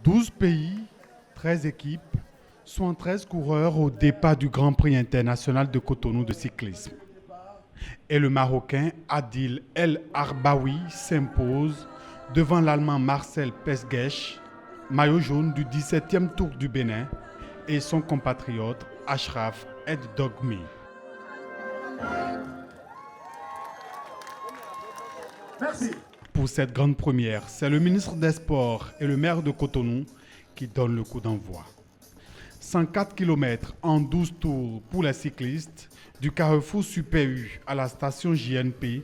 12 pays, 13 équipes, 73 coureurs au départ du Grand Prix international de Cotonou de cyclisme. Et le Marocain Adil El Arbaoui s'impose devant l'Allemand Marcel Pesgesch, maillot jaune du 17e Tour du Bénin, et son compatriote Achraf Ed Dogmi. Merci. Pour cette grande première, c'est le ministre des Sports et le maire de Cotonou qui donnent le coup d'envoi. 104 km en 12 tours pour les cyclistes du carrefour Super U à la station JNP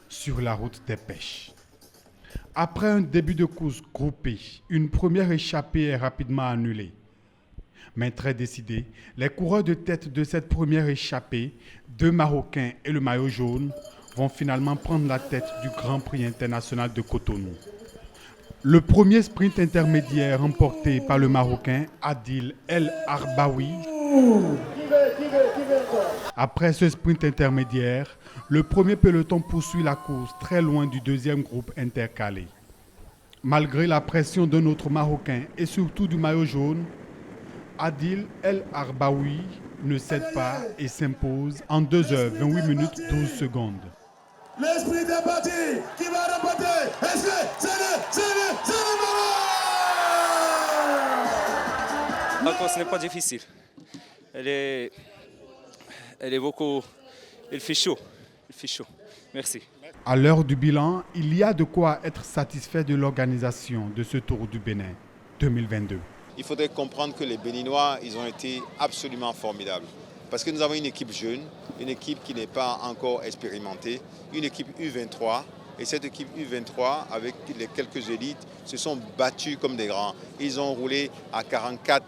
sur la route des pêches. Après un début de course groupé, une première échappée est rapidement annulée. Mais très décidés, les coureurs de tête de cette première échappée, deux Marocains et le maillot jaune, vont finalement prendre la tête du Grand Prix international de Cotonou. Le premier sprint intermédiaire remporté par le Marocain Adil El Arbaoui. Après ce sprint intermédiaire, le premier peloton poursuit la course très loin du deuxième groupe intercalé. Malgré la pression d'un autre Marocain et surtout du maillot jaune, Adil El Arbaoui ne cède pas et s'impose en 2h28 minutes 12 secondes. L'esprit est parti. Qui va remporter? Est-ce que c'est le La course n'est pas difficile. Elle est beaucoup. Il fait chaud. Merci. À l'heure du bilan, il y a de quoi être satisfait de l'organisation de ce Tour du Bénin 2022. Il faudrait comprendre que les Béninois, ils ont été absolument formidables. Parce que nous avons une équipe jeune, une équipe qui n'est pas encore expérimentée, une équipe U23. Et cette équipe U23, avec les quelques élites, se sont battus comme des grands. Ils ont roulé à 44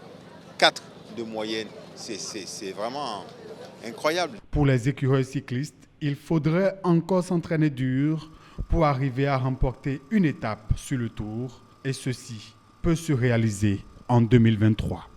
de moyenne. C'est vraiment incroyable. Pour les écureuils cyclistes, il faudrait encore s'entraîner dur pour arriver à remporter une étape sur le Tour. Et ceci peut se réaliser en 2023.